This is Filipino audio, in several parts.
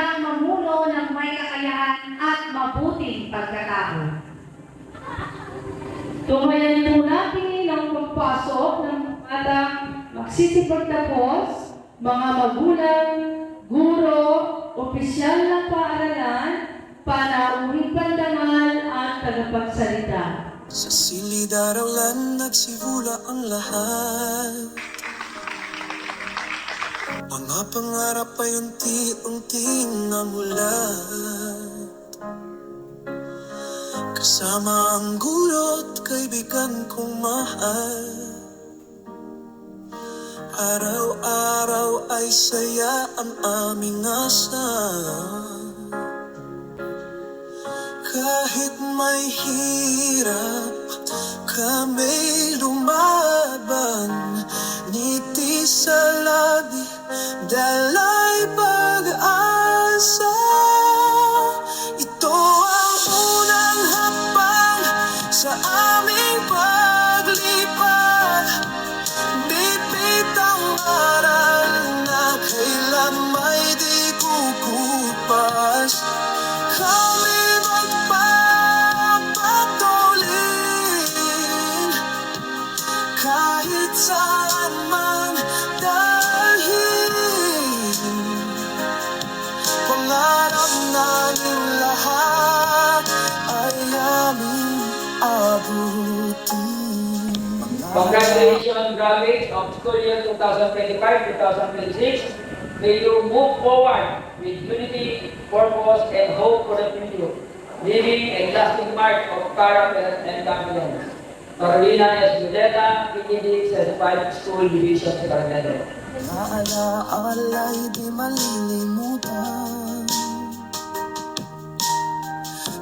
handang mamuno ng may kakayahan at mabuting pagkatao. Tumayan po natin ang pagpasok ng batang magsisipagtapos, mga magulang, guro, opisyal ng paaralan, panauhing pandangal at tagapagsalita. Sa silid-aralan nagsimula ang lahat. Mga pangarap ay unti-unting namulat. Kasama ang gulo't kaibigan kong mahal. Araw-araw ay saya ang aming asa. Kahit may hirap, kami lumaban. Ngiti sa labi, dalay pag-asa. Ito ang unang hakbang sa aming paglipad. Bibitang aral na kailan may di kukupas. Kami magpapatuloy kahit saan man dahil pangarap namin lahat ay aming abutin. Congratulations, graduates of school year 2025-2026. May you move forward with unity, purpose, and hope for the future, leaving a lasting mark of character and confidence. Carolina S. Gudeta, PTD, Certified School Division Secretary. Naaala'y di malilimutan.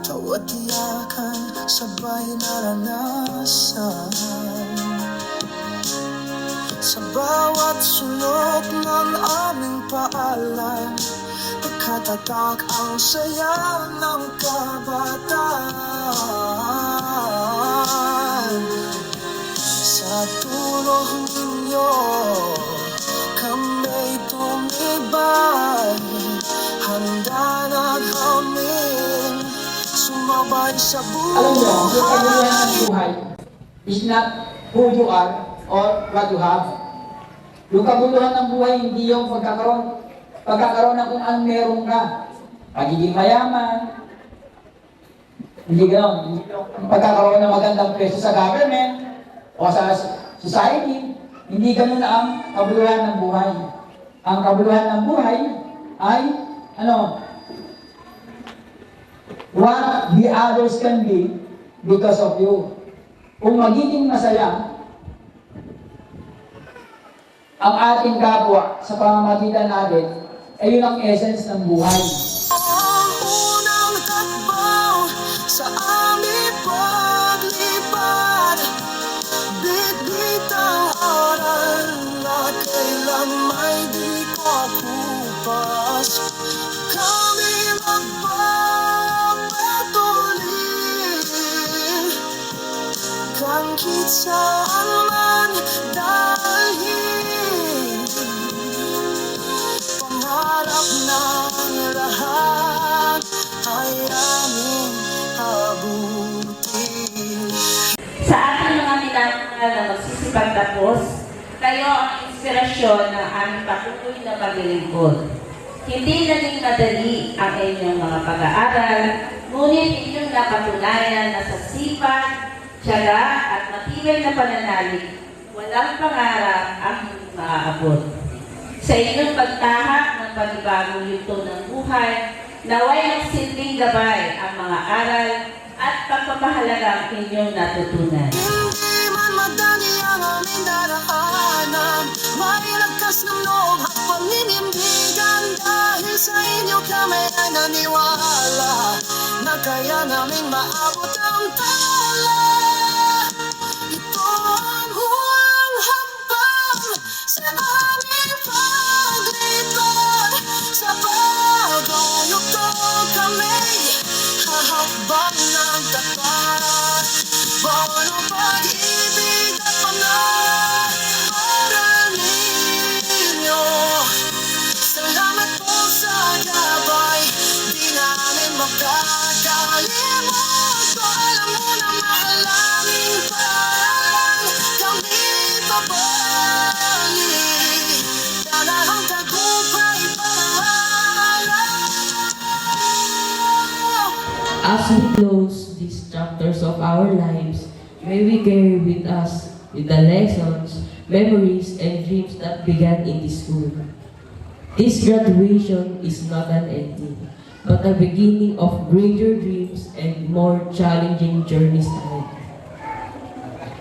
Bawat iyakan, sabay naranasan. Sa bawat sulok ng aming paalam, nakatatak ang saya ng kabataan. Sa tulong ninyo, kami tumibay. Handa na kami sumabay sa Alam niyo, yung kabuluhan ng buhay is not who you are or what you have. Yung kabuluhan ng buhay, hindi yung pagkakaroon ng kung anong meron ka. Pagiging mayaman, hindi ganoon. Yung pagkakaroon ng magandang pwesto sa government o sa society, hindi ganoon ang kabuluhan ng buhay. Ang kabuluhan ng buhay ay, what the others can be because of you. Kung magiging masaya ang ating kapwa sa pamamagitan natin, ay yun ang essence ng buhay. ang unang takbo sa aming paglipad. Bit-bitang aral na kailan may di kukupas. Kami magpapatuloy kahit saan man dahil pangarap ng lahat ay aming abutin. Sa ating mga minamahal na magsisipagtapos, kayo ang inspirasyon ng aming patuloy na paglilingkod. Hindi naging madali ang inyong mga pag-aaral, ngunit inyong napatunayan na sa sipag, tiyaga at matibay na pananalig, walang pangarap ang maaabot. Sa inyong pagtahak ng panibagong yugto ng buhay, naway magsilbing gabay ang mga aral at pagpapahalagang inyong natutunan. Hindi man madali ang aming daraanan, may lakas ng loob at paninindigan. Dahil sa inyo kami ay naniwala na kaya namin maabot ang tala. Ito ang huwag hakbang sa aming paglipad. Sa bagong yugto kami hahakbang ng tapat. Bawal ang pag-ibig at pangarap ninyo. Salamat po sa gabay. As we close these chapters of our lives, may we carry with us with the lessons, memories, and dreams that began in this school. This graduation is not an ending, but a beginning of greater dreams and more challenging journeys ahead.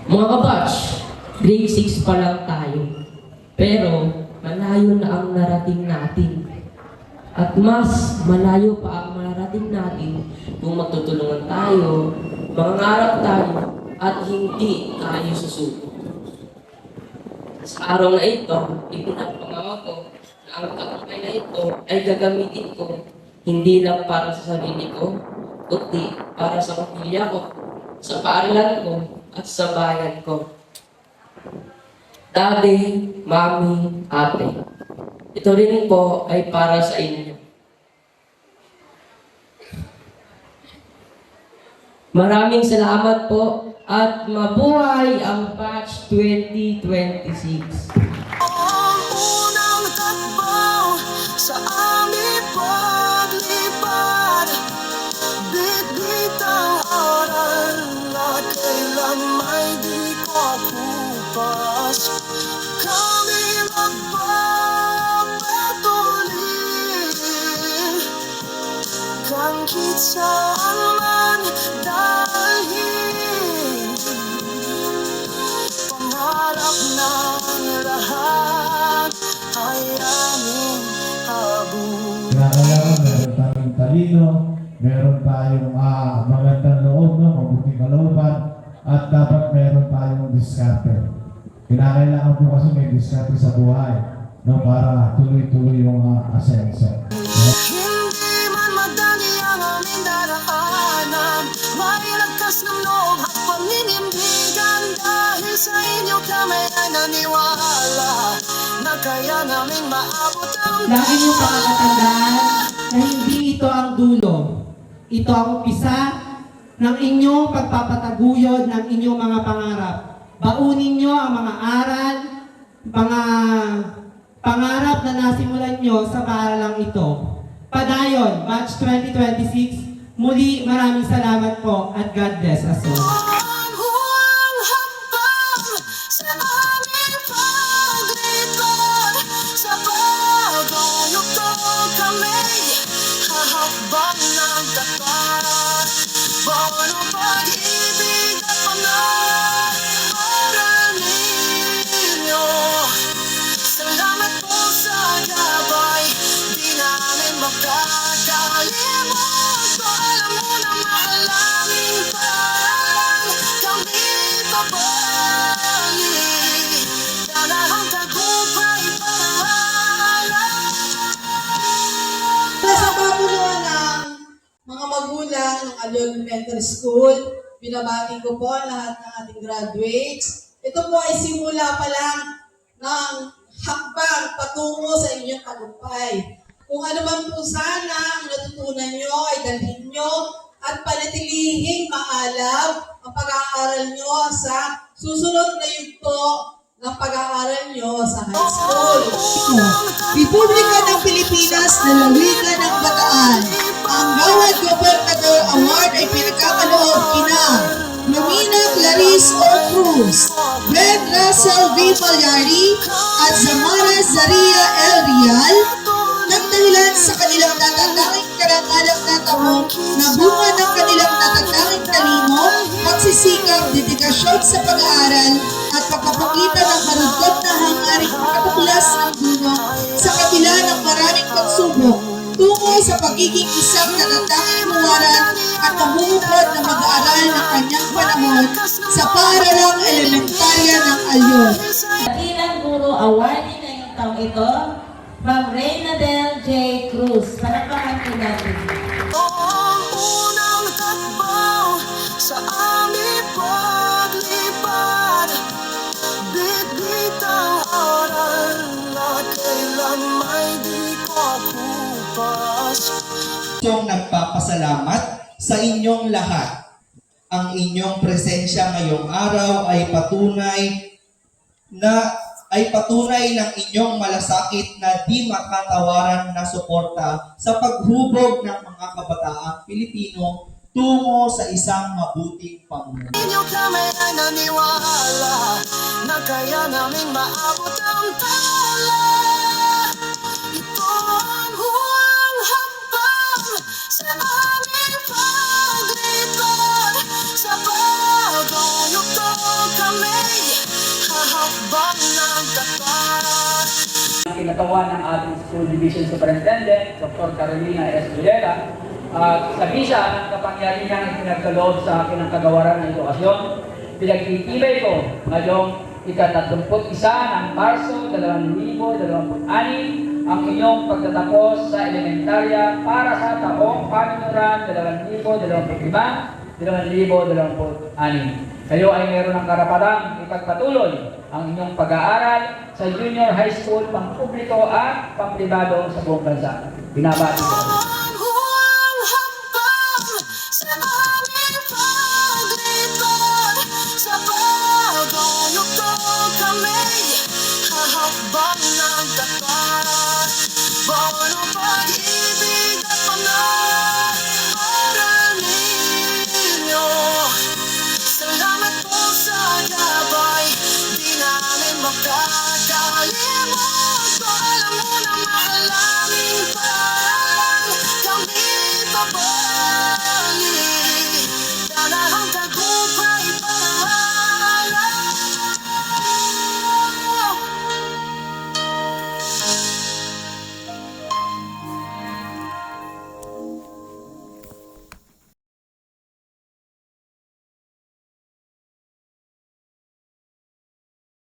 Mga kabatch, grade 6 pa lang tayo, pero malayo na ang narating natin. At mas malayo pa ang mararating natin kung magtutulungan tayo, mangangarap tayo, at hindi tayo susuko. Sa araw na ito, ipinapangako ko na ang tagumpay na ito ay gagamitin ko hindi lang para sa sarili ko, kundi para sa pamilya ko, sa paaralan ko, at sa bayan ko. Daddy, Mami, Ate, ito rin po ay para sa inyo. Maraming salamat po at mabuhay ang batch 2026. Ang unang takbo sa aming paglipad, bitbit ang aral na kailan may di ko kupas. Kami magpapatuloy kahit saan man dahil pangarap ng lahat ay aming abot. Kailangan meron tayong talino, meron tayong magandang loob, no? Mabuting kalooban, at dapat meron tayong diskarte. Kailangan po kasi may diskarte sa buhay, no? Para tuloy-tuloy yung asenso. Hindi man madali ang aming daraanan, may lakas ng loob at paninindigan. Dahil sa inyo kami ay naniwala na kaya namin maabot ang Lagi niyo pakatatandaan na hindi ito ang dulo. Ito ang umpisa ng inyong pagpapataguyod ng inyong mga pangarap. Baunin niyo ang mga aral, mga pangarap na nasimulan niyo sa paaralang ito. Padayon, Batch 2026, muli maraming salamat po at God bless us all. Ang huwang hakbang sa aming paglipad, sa bagong yugto kami hahakbang ng tapat. Bawal ang pag-ibig at pangaral ninyo. Salamat po sa gabay, di namin makakalimot. Alam mo na mahalangin pa kami babalik. Dalahang tagumpay pangalan. Sa pamumuno ng mga magulang ng Alyon Elementary School, binabati ko po ang lahat ng ating graduates. Ito po ay simula pa lang ng hakbang patungo sa inyong tagumpay. Kung ano man po sana ang natutunan nyo ay dalhin nyo at panatilihin maalab ang pag-aaral nyo sa susunod na yugto ng pag-aaral nyo sa high school. Republika ng Pilipinas na lalawigan ng Bataan. Ang bawat Gobernador Award ay pinagkakaloob kina Mamina Clarice O. Cruz, Ben Russell V. Palyari at Zamara Zaria L. Rial, nagdahilan sa kanilang natatanging karangalang natamo na bunga ng kanilang natatanging talino, pagsisikap, dedikasyon sa pag-aaral at pagpapakita ng marugod na hangaring makatuklas ng bunga sa kabila ng maraming pagsubok tungo sa pagiging isang natatanging huwaran at namumukod na mag-aaral ng kanyang panahon sa paaralang elementarya ng Alyon. Dakilang Guro Awardee ngayong taong ito, Ma'am Reyna Del J. Cruz. Palakpakan po natin. Ang unang takbo sa aming paglipad, bitbit ang aral na kailan may di ko kupas. Yung nagpapasalamat sa inyong lahat. Ang inyong presensya ngayong araw ay patunay ng inyong malasakit na di makatawaran na suporta sa paghubog ng mga kabataang Pilipino tungo sa isang mabuting pamumuno. Inyo kami ay naniwala na kaya namin maabot ang tala. Ito ang huwag hakbang sa aming paglipan. Sa bagong yugto kami hahakbang ng tapat. Kinatawan ng ating School Division Superintendent, Dr. Carolina S. Villela, at sa bisa ng kapangyarihang ipinagkaloob sa akin ng kagawaran ng edukasyon, pinagtitibay ko ngayong ika-31 ng Marso 2026 ang inyong pagtatapos sa elementarya para sa taong panunuran 2025-2026. Kayo ay meron ng karapatang ipagpatuloy ang inyong pag-aaral sa junior high school, pampubliko at pampribado sa buong bansa. Binabati ko. Sa aming paglipan, sa bagong yugto kami hahakbang ng tapat. Bawal ang pag-ibig at pangaral ninyo. Salamat po sa gabay, di namin makakalimot. Alam mo na malaming parang kami pa po.